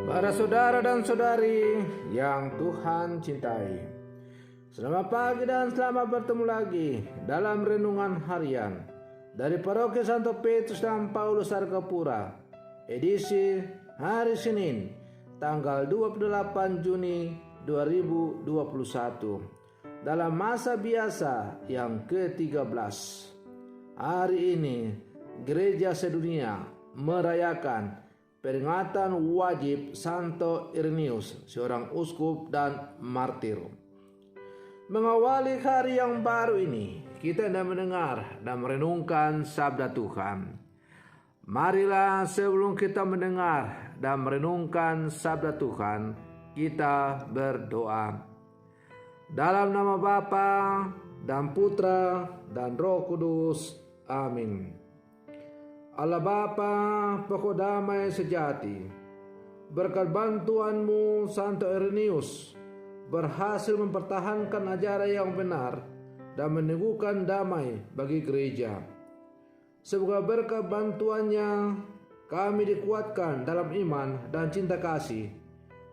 Para saudara dan saudari yang Tuhan cintai, selamat pagi dan selamat bertemu lagi dalam renungan harian dari Paroki Santo Petrus dan Paulus Argapura, edisi hari Senin, tanggal 28 Juni 2021, dalam masa biasa yang ke-13. Hari ini, Gereja Sedunia merayakan peringatan wajib Santo Irenaeus, seorang uskup dan martir. Mengawali hari yang baru ini, kita hendak mendengar dan merenungkan sabda Tuhan. Marilah sebelum kita mendengar dan merenungkan sabda Tuhan, kita berdoa. Dalam nama Bapa dan Putra dan Roh Kudus. Amin. Allah Bapa, pokok damai sejati, berkat bantuanmu Santo Irenaeus berhasil mempertahankan ajaran yang benar dan meneguhkan damai bagi gereja. Semoga berkat bantuannya kami dikuatkan dalam iman dan cinta kasih,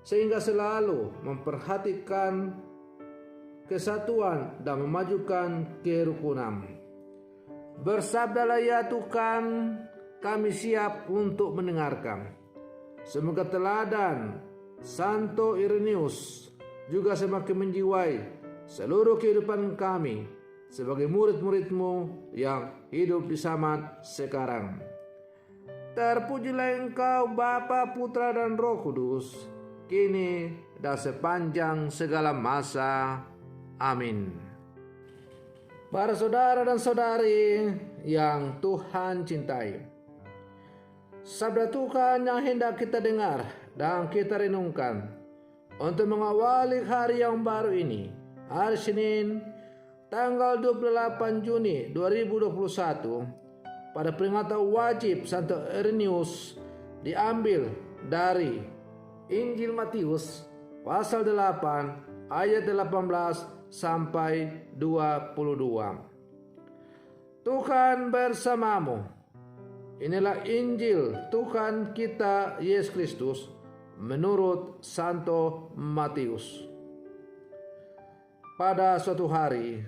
sehingga selalu memperhatikan kesatuan dan memajukan kerukunan. Bersabdalah ya Tuhan, kami siap untuk mendengarkan. Semoga teladan Santo Irenaeus juga semakin menjiwai seluruh kehidupan kami sebagai murid-murid-Mu yang hidup di zaman sekarang. Terpujilah Engkau Bapa, Putra dan Roh Kudus, kini dan sepanjang segala masa. Amin. Para saudara dan saudari yang Tuhan cintai, sabda Tuhan yang hendak kita dengar dan kita renungkan untuk mengawali hari yang baru ini, hari Senin, tanggal 28 Juni 2021, pada peringatan wajib Santo Irenaeus, diambil dari Injil Matius pasal 8 ayat 18 sampai 22. Tuhan bersamamu. Inilah Injil Tuhan kita Yesus Kristus menurut Santo Matius. Pada suatu hari,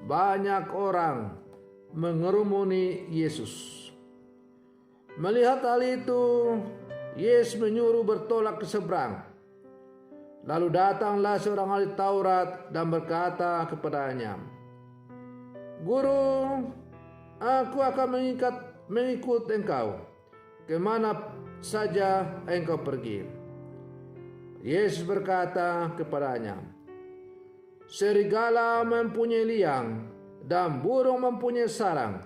banyak orang mengerumuni Yesus. Melihat hal itu, Yesus menyuruh bertolak ke seberang. Lalu datanglah seorang ahli Taurat dan berkata kepadanya, "Guru, aku akan mengikut engkau kemana saja engkau pergi." Yesus berkata kepadanya, "Serigala mempunyai liang dan burung mempunyai sarang,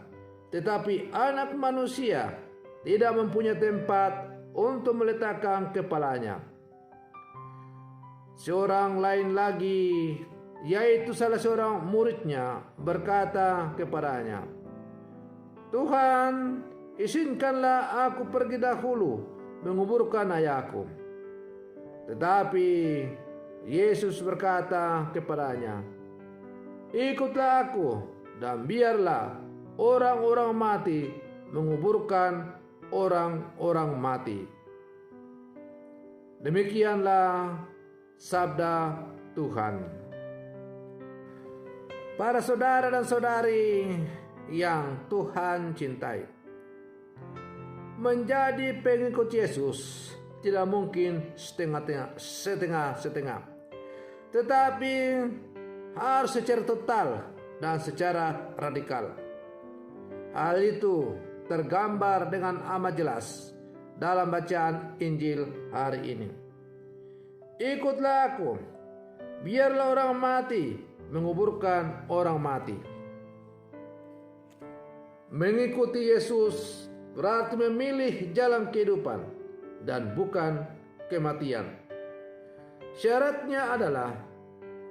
tetapi anak manusia tidak mempunyai tempat untuk meletakkan kepalanya." Seorang lain lagi, yaitu salah seorang muridnya, berkata kepadanya, "Tuhan, izinkanlah aku pergi dahulu menguburkan ayahku." Tetapi Yesus berkata kepadanya, "Ikutlah aku dan biarlah orang-orang mati menguburkan orang-orang mati." Demikianlah sabda Tuhan. Para saudara dan saudari yang Tuhan cintai, menjadi pengikut Yesus tidak mungkin setengah-setengah, tetapi harus secara total dan secara radikal. Hal itu tergambar dengan amat jelas dalam bacaan Injil hari ini. "Ikutlah aku, biarlah orang mati menguburkan orang mati." Mengikuti Yesus berarti memilih jalan kehidupan dan bukan kematian. Syaratnya adalah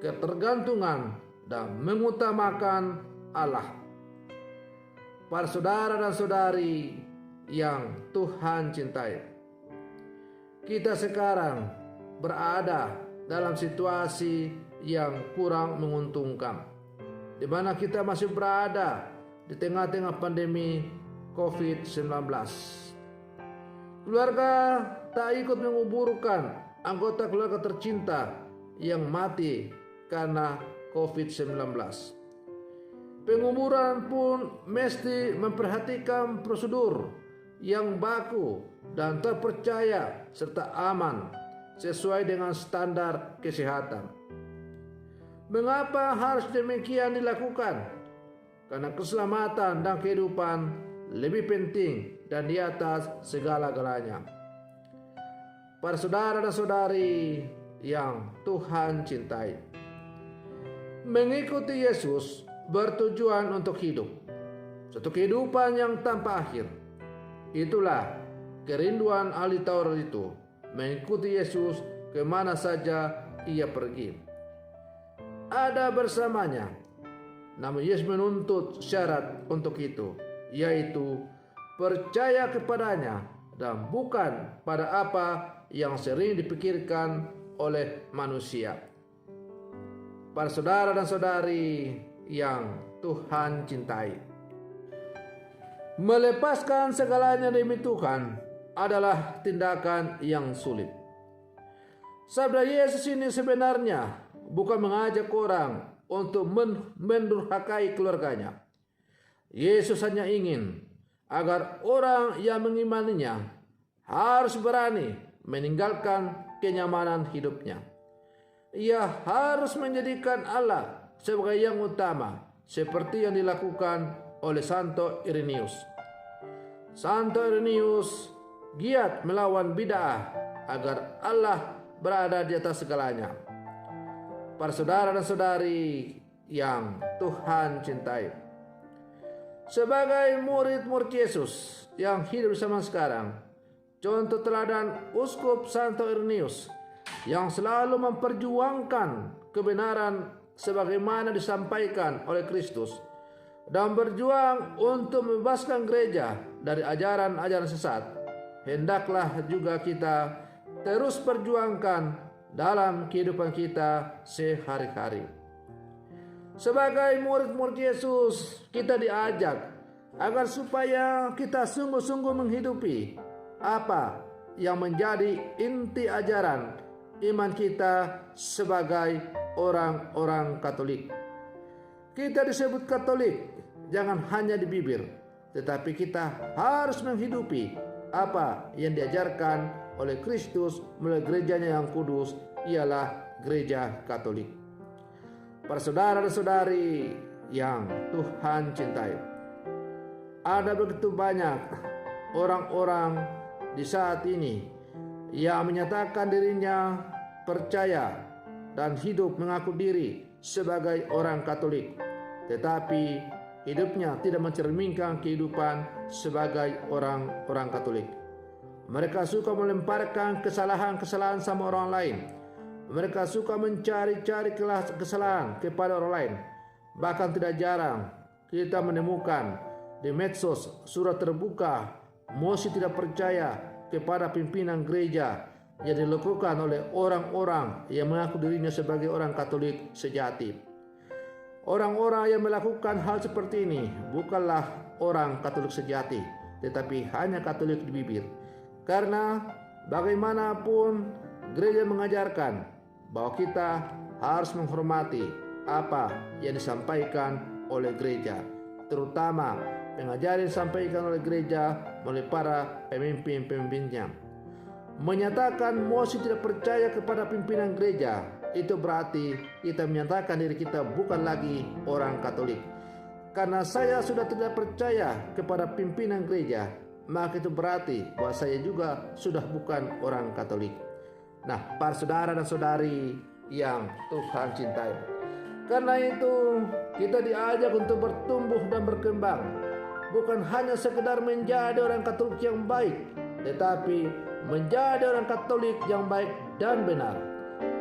ketergantungan dan mengutamakan Allah. Para saudara dan saudari yang Tuhan cintai, kita sekarang berada dalam situasi yang kurang menguntungkan, di mana kita masih berada di tengah-tengah pandemi COVID-19. Keluarga tak ikut menguburkan anggota keluarga tercinta yang mati karena COVID-19. Penguburan pun mesti memperhatikan prosedur yang baku dan terpercaya serta aman sesuai dengan standar kesehatan. Mengapa harus demikian dilakukan? Karena keselamatan dan kehidupan lebih penting dan di atas segala-galanya. Para saudara dan saudari yang Tuhan cintai, mengikuti Yesus bertujuan untuk hidup, satu kehidupan yang tanpa akhir. Itulah kerinduan ahli Taurat itu, mengikuti Yesus kemana saja ia pergi. Ada bersamanya, namun Yesus menuntut syarat untuk itu, yaitu percaya kepadanya dan bukan pada apa yang sering dipikirkan oleh manusia. Para saudara dan saudari yang Tuhan cintai, melepaskan segalanya demi Tuhan adalah tindakan yang sulit. Sabda Yesus ini sebenarnya bukan mengajak orang untuk mendurhakai keluarganya. Yesus hanya ingin agar orang yang mengimaninya harus berani meninggalkan kenyamanan hidupnya. Ia harus menjadikan Allah sebagai yang utama, seperti yang dilakukan oleh Santo Irenaeus. Santo Irenaeus giat melawan bid'ah agar Allah berada di atas segalanya. Para saudara dan saudari yang Tuhan cintai, sebagai murid-murid Yesus yang hidup zaman sekarang, contoh teladan Uskup Santo Irenaeus yang selalu memperjuangkan kebenaran sebagaimana disampaikan oleh Kristus dan berjuang untuk membebaskan gereja dari ajaran-ajaran sesat, hendaklah juga kita terus perjuangkan dalam kehidupan kita sehari-hari. Sebagai murid-murid Yesus, kita diajak agar supaya kita sungguh-sungguh menghidupi apa yang menjadi inti ajaran iman kita sebagai orang-orang Katolik. Kita disebut Katolik jangan hanya di bibir, tetapi kita harus menghidupi apa yang diajarkan oleh Kristus melalui gerejanya yang kudus, ialah gereja Katolik. Para saudara dan saudari yang Tuhan cintai, ada begitu banyak orang-orang di saat ini yang menyatakan dirinya percaya dan hidup mengaku diri sebagai orang Katolik, tetapi hidupnya tidak mencerminkan kehidupan sebagai orang-orang Katolik. Mereka suka melemparkan kesalahan-kesalahan sama orang lain. Mereka suka mencari-cari kesalahan kepada orang lain. Bahkan tidak jarang kita menemukan di medsos surat terbuka mosi tidak percaya kepada pimpinan gereja yang dilakukan oleh orang-orang yang mengaku dirinya sebagai orang Katolik sejati. Orang-orang yang melakukan hal seperti ini bukanlah orang Katolik sejati, tetapi hanya Katolik di bibir. Karena bagaimanapun gereja mengajarkan bahwa kita harus menghormati apa yang disampaikan oleh gereja, terutama pengajaran yang disampaikan oleh gereja melalui para pemimpin-pemimpinnya. Menyatakan mosi tidak percaya kepada pimpinan gereja, itu berarti kita menyatakan diri kita bukan lagi orang Katolik. Karena saya sudah tidak percaya kepada pimpinan gereja, maka itu berarti bahwa saya juga sudah bukan orang Katolik. Nah, para saudara dan saudari yang Tuhan cintai, karena itu kita diajak untuk bertumbuh dan berkembang, bukan hanya sekedar menjadi orang Katolik yang baik, tetapi menjadi orang Katolik yang baik dan benar.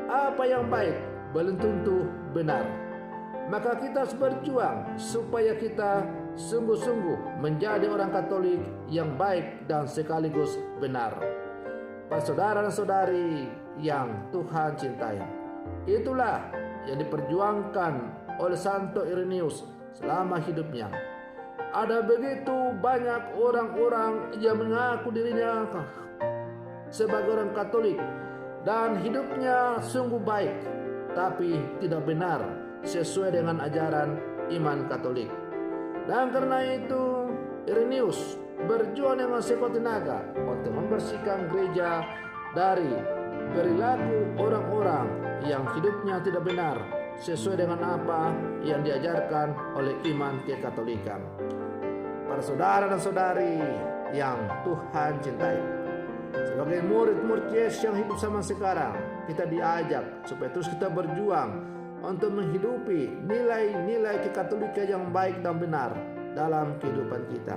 Apa yang baik belum tentu benar. Maka kita harus berjuang supaya kita sungguh-sungguh menjadi orang Katolik yang baik dan sekaligus benar. Para saudara dan saudari yang Tuhan cintai, itulah yang diperjuangkan oleh Santo Irenaeus selama hidupnya. ada begitu banyak orang-orang yang mengaku dirinya sebagai orang Katolik dan hidupnya sungguh baik, tapi tidak benar sesuai dengan ajaran iman Katolik. Dan karena itu Irenaeus berjuang dengan sekuat tenaga untuk membersihkan gereja dari perilaku orang-orang yang hidupnya tidak benar sesuai dengan apa yang diajarkan oleh iman kekatolikan. Para saudara dan saudari yang Tuhan cintai, sebagai murid-murid Yesus yang hidup sama sekarang, kita diajak supaya terus kita berjuang untuk menghidupi nilai-nilai kekatolikan yang baik dan benar dalam kehidupan kita.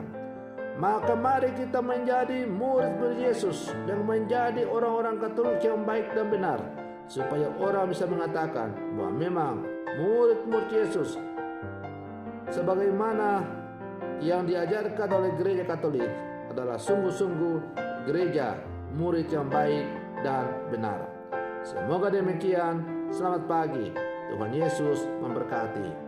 Maka mari kita menjadi murid-murid Yesus dan menjadi orang-orang Katolik yang baik dan benar, supaya orang bisa mengatakan bahwa memang murid-murid Yesus sebagaimana yang diajarkan oleh gereja Katolik adalah sungguh-sungguh gereja murid yang baik dan benar. Semoga demikian. Selamat pagi. Tuhan Yesus memberkati.